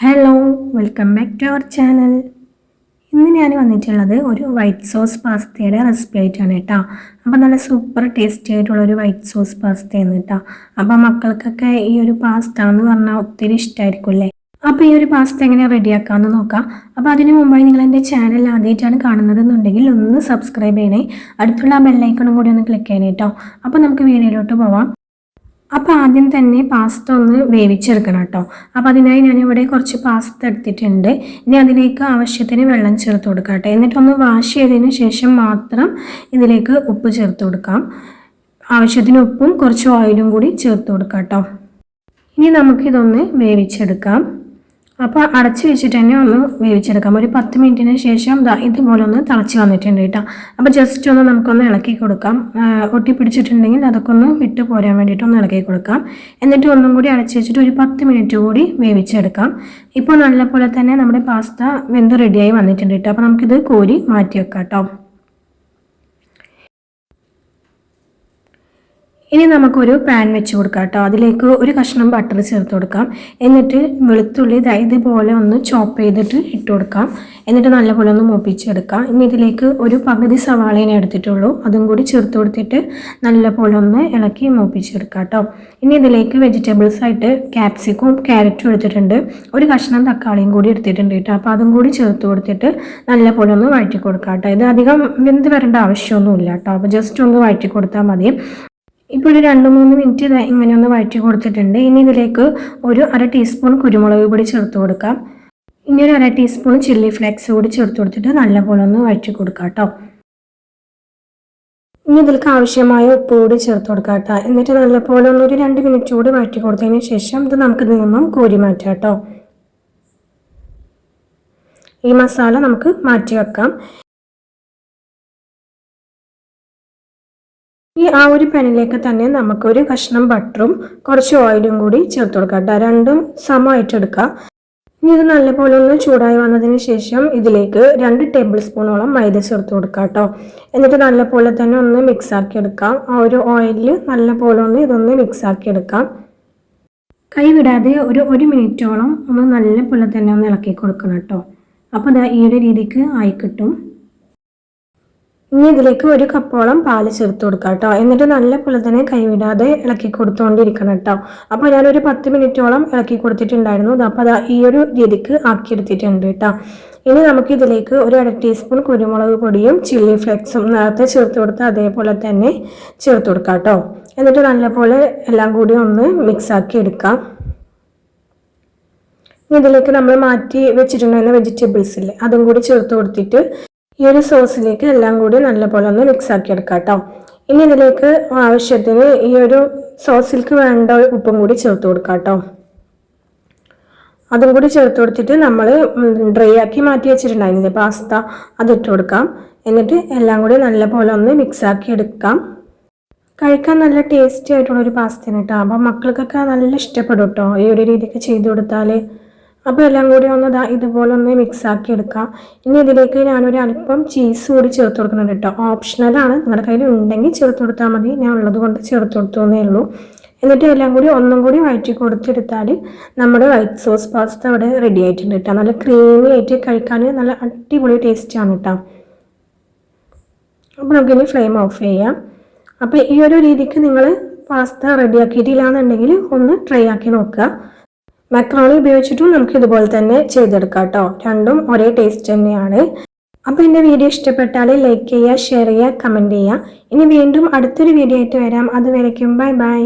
Hello, welcome back to our channel. ഇന്ന് ഞാൻ വന്നിട്ടുള്ളത് ഒരു വൈറ്റ് സോസ് പാസ്തയുടെ റെസിപ്പി ആയിട്ടാണ് കേട്ടോ. അപ്പോൾ നല്ല സൂപ്പർ ടേസ്റ്റി ആയിട്ടുള്ളൊരു വൈറ്റ് സോസ് പാസ്തയാണ് കേട്ടോ. അപ്പോൾ മക്കൾക്കൊക്കെ ഈ ഒരു പാസ്ത എന്ന് പറഞ്ഞാൽ ഒത്തിരി ഇഷ്ടമായിരിക്കുമല്ലേ. അപ്പോൾ ഈ ഒരു പാസ്ത എങ്ങനെ റെഡിയാക്കാമെന്ന് നോക്കാം. അപ്പോൾ അതിന് മുമ്പായി നിങ്ങൾ എൻ്റെ ചാനൽ ആദ്യമായിട്ടാണ് കാണുന്നതെന്നുണ്ടെങ്കിൽ ഒന്ന് സബ്സ്ക്രൈബ് ചെയ്യണേ. അടുത്തുള്ള ബെല്ലൈക്കണും കൂടി ഒന്ന് ക്ലിക്ക് ചെയ്യണേ കേട്ടോ. അപ്പോൾ നമുക്ക് വീഡിയോയിലോട്ട് പോവാം. അപ്പോൾ ആദ്യം തന്നെ പാസ്ത ഒന്ന് വേവിച്ചെടുക്കണം കേട്ടോ. അപ്പോൾ അതിനായി ഞാനിവിടെ കുറച്ച് പാസ്ത എടുത്തിട്ടുണ്ട്. ഇനി അതിലേക്ക് ആവശ്യത്തിന് വെള്ളം ചേർത്ത് കൊടുക്കാം കേട്ടോ. എന്നിട്ടൊന്ന് വാഷ് ചെയ്തതിന് ശേഷം മാത്രം ഇതിലേക്ക് ഉപ്പ് ചേർത്ത് കൊടുക്കാം. ആവശ്യത്തിന് ഉപ്പും കുറച്ച് ഓയിലും കൂടി ചേർത്ത് കൊടുക്കാം കേട്ടോ. ഇനി നമുക്കിതൊന്ന് വേവിച്ചെടുക്കാം. അപ്പോൾ അടച്ച് വെച്ചിട്ട് തന്നെ ഒന്ന് വേവിച്ചെടുക്കാം. ഒരു 10 മിനിറ്റിന് ശേഷം ഇതുപോലെ ഒന്ന് തിളച്ച് വന്നിട്ടുണ്ട് കേട്ടോ. അപ്പോൾ ജസ്റ്റ് ഒന്ന് നമുക്കൊന്ന് ഇളക്കി കൊടുക്കാം. ഒട്ടിപ്പിടിച്ചിട്ടുണ്ടെങ്കിൽ അതൊക്കെ ഒന്ന് വിട്ട് പോരാൻ വേണ്ടിയിട്ട് ഒന്ന് ഇളക്കി കൊടുക്കാം. എന്നിട്ട് ഒന്നും കൂടി അടച്ച് വെച്ചിട്ട് ഒരു 10 മിനിറ്റ് കൂടി വേവിച്ചെടുക്കാം. ഇപ്പോൾ നല്ലപോലെ തന്നെ നമ്മുടെ പാസ്ത വെന്ത് റെഡിയായി വന്നിട്ടുണ്ട് കേട്ടോ. അപ്പോൾ നമുക്കിത് കോരി മാറ്റി വെക്കാം കേട്ടോ. ഇനി നമുക്കൊരു പാൻ വെച്ച് കൊടുക്കാം കേട്ടോ. അതിലേക്ക് ഒരു കഷ്ണം ബട്ടർ ചേർത്ത് കൊടുക്കാം. എന്നിട്ട് വെളുത്തുള്ളി ഇതുപോലെ ഒന്ന് ചോപ്പ് ചെയ്തിട്ട് ഇട്ട് കൊടുക്കാം. എന്നിട്ട് നല്ലപോലെ ഒന്ന് മൂപ്പിച്ചെടുക്കാം. ഇനി ഇതിലേക്ക് ഒരു പകുതി സവാളേനെ എടുത്തിട്ടുള്ളൂ, അതും കൂടി ചേർത്ത് കൊടുത്തിട്ട് നല്ലപോലെ ഒന്ന് ഇളക്കി മൂപ്പിച്ചെടുക്കാം കേട്ടോ. ഇനി ഇതിലേക്ക് വെജിറ്റബിൾസ് ആയിട്ട് ക്യാപ്സിക്കും ക്യാരറ്റും എടുത്തിട്ടുണ്ട്. ഒരു കഷ്ണം തക്കാളിയും കൂടി എടുത്തിട്ടുണ്ട് കേട്ടോ. അപ്പോൾ അതും കൂടി ചേർത്ത് കൊടുത്തിട്ട് നല്ലപോലെ ഒന്ന് വഴറ്റി കൊടുക്കാം കേട്ടോ. ഇത് അധികം വെന്ത് വരേണ്ട ആവശ്യമൊന്നുമില്ല കേട്ടോ. അപ്പോൾ ജസ്റ്റ് ഒന്ന് വഴറ്റി കൊടുത്താൽ മതി. ഇപ്പോൾ ഒരു 2-3 മിനിറ്റ് ഇങ്ങനെ ഒന്ന് വഴറ്റി കൊടുത്തിട്ടുണ്ട്. ഇനി ഇതിലേക്ക് ഒരു 1/2 ടീസ്പൂൺ കുരുമുളക് പൊടി ചേർത്ത് കൊടുക്കാം. ഇനി ഒരു 1/2 ടീസ്പൂൺ ചില്ലി ഫ്ലേക്സ് കൂടി ചേർത്ത് കൊടുത്തിട്ട് നല്ലപോലെ ഒന്ന് വഴറ്റി കൊടുക്കാം കേട്ടോ. ഇനി ഇതിലേക്ക് ആവശ്യമായ ഉപ്പ് കൂടി ചേർത്ത് കൊടുക്കാം കേട്ടോ. എന്നിട്ട് നല്ലപോലെ ഒന്ന് ഒരു 2 മിനിറ്റ് കൂടി വഴറ്റി കൊടുത്തതിന് ശേഷം ഇത് നമുക്കിതിൽ നിന്നും കോരി മാറ്റാം കേട്ടോ. ഈ മസാല നമുക്ക് മാറ്റി വെക്കാം. ഈ ആ ഒരു പാനിലേക്ക് തന്നെ നമുക്കൊരു കഷ്ണം ബട്ടറും കുറച്ച് ഓയിലും കൂടി ചേർത്ത് കൊടുക്കാം കേട്ടോ. രണ്ടും സമമായിട്ട് എടുക്കാം. ഇനി ഇത് നല്ലപോലെ ഒന്ന് ചൂടായി വന്നതിന് ശേഷം ഇതിലേക്ക് 2 ടേബിൾ സ്പൂണോളം മൈദ ചേർത്ത് കൊടുക്കാം കേട്ടോ. എന്നിട്ട് നല്ലപോലെ തന്നെ ഒന്ന് മിക്സ് ആക്കി എടുക്കാം. ആ ഒരു ഓയിലിൽ നല്ലപോലെ ഒന്ന് ഇതൊന്ന് മിക്സ് ആക്കി എടുക്കാം. കൈ വിടാതെ ഒരു മിനിറ്റോളം ഒന്ന് നല്ലപോലെ തന്നെ ഒന്ന് ഇളക്കി കൊടുക്കണം കേട്ടോ. അപ്പോൾ ഈ ഒരു രീതിക്ക് ആയി കിട്ടും. ഇനി ഇതിലേക്ക് 1 കപ്പോളം പാല് ചേർത്ത് കൊടുക്കാം കേട്ടോ. എന്നിട്ട് നല്ലപോലെ തന്നെ കൈവിടാതെ ഇളക്കി കൊടുത്തുകൊണ്ടിരിക്കണം കേട്ടോ. അപ്പോൾ ഞാനൊരു 10 മിനിറ്റോളം ഇളക്കി കൊടുത്തിട്ടുണ്ടായിരുന്നു. അപ്പോൾ ഈ ഒരു രീതിക്ക് ആക്കിയെടുത്തിട്ടുണ്ട് കേട്ടോ. ഇനി നമുക്ക് ഇതിലേക്ക് ഒരു 1/2 ടീസ്പൂൺ കുരുമുളക് പൊടിയും ചില്ലി ഫ്ലേക്സും നേരത്തെ ചേർത്ത് കൊടുത്ത് അതേപോലെ തന്നെ ചേർത്ത് കൊടുക്കാം കേട്ടോ. എന്നിട്ട് നല്ലപോലെ എല്ലാം കൂടി ഒന്ന് മിക്സ് ആക്കി എടുക്കാം. ഇനി ഇതിലേക്ക് നമ്മൾ മാറ്റി വെച്ചിട്ടുണ്ടായിരുന്ന വെജിറ്റബിൾസ് ഇല്ലേ, അതും കൂടി ചേർത്ത് കൊടുത്തിട്ട് ഈ ഒരു സോസിലേക്ക് എല്ലാം കൂടി നല്ലപോലെ ഒന്ന് മിക്സ് ആക്കി എടുക്കാം കേട്ടോ. ഇനി ഇതിലേക്ക് ആവശ്യത്തിന് ഈ ഒരു സോസിലേക്ക് വേണ്ട ഉപ്പും കൂടി ചേർത്ത് കൊടുക്കാം കേട്ടോ. അതും കൂടി ചേർത്ത് കൊടുത്തിട്ട് നമ്മൾ ഡ്രൈ ആക്കി മാറ്റി വെച്ചിട്ടുണ്ടായിരുന്നില്ലേ പാസ്ത, അതിട്ട് കൊടുക്കാം. എന്നിട്ട് എല്ലാം കൂടി നല്ലപോലെ ഒന്ന് മിക്സ് ആക്കി എടുക്കാം. കഴിക്കാൻ നല്ല ടേസ്റ്റി ആയിട്ടുള്ളൊരു പാസ്തയാണ് കേട്ടോ. അപ്പം മക്കൾക്കൊക്കെ നല്ല ഇഷ്ടപ്പെടും കേട്ടോ ഈ ഒരു രീതിക്ക് ചെയ്ത് കൊടുത്താൽ. അപ്പോൾ എല്ലാം കൂടി ഒന്ന് ഇതുപോലെ ഒന്ന് മിക്സ് ആക്കി എടുക്കാം. ഇനി ഇതിലേക്ക് ഞാനൊരു അല്പം ചീസ് കൂടി ചേർത്ത് കൊടുക്കുന്നുണ്ട് കേട്ടോ. ഓപ്ഷണലാണ്, നിങ്ങളുടെ കയ്യിൽ ഉണ്ടെങ്കിൽ ചേർത്ത് കൊടുത്താൽ മതി. ഞാൻ ഉള്ളത് കൊണ്ട് ചേർത്ത് കൊടുത്തേ ഉള്ളൂ. എന്നിട്ട് എല്ലാം കൂടി ഒന്നും കൂടി വഴറ്റി കൊടുത്തെടുത്താൽ നമ്മുടെ വൈറ്റ് സോസ് പാസ്ത അവിടെ റെഡി ആയിട്ടുണ്ട് കേട്ടോ. നല്ല ക്രീമി ആയിട്ട് കഴിക്കാൻ നല്ല അടിപൊളി ടേസ്റ്റാണ് കേട്ടോ. അപ്പോൾ നമുക്കിനി ഫ്ലെയിം ഓഫ് ചെയ്യാം. അപ്പോൾ ഈ ഒരു രീതിക്ക് നിങ്ങൾ പാസ്ത റെഡിയാക്കിയിട്ടില്ലാന്നുണ്ടെങ്കിൽ ഒന്ന് ട്രൈ ആക്കി നോക്കുക. മക്രോണി ഉപയോഗിച്ചിട്ടും നമുക്ക് ഇതുപോലെ തന്നെ ചെയ്തെടുക്കാം കേട്ടോ. രണ്ടും ഒരേ ടേസ്റ്റ് തന്നെയാണ്. അപ്പോൾ എൻ്റെ വീഡിയോ ഇഷ്ടപ്പെട്ടാൽ ലൈക്ക് ചെയ്യുക, ഷെയർ ചെയ്യുക, കമൻറ്റ് ചെയ്യുക. ഇനി വീണ്ടും അടുത്തൊരു വീഡിയോ ആയിട്ട് വരാം. അതുവരയ്ക്കും ബൈ ബൈ.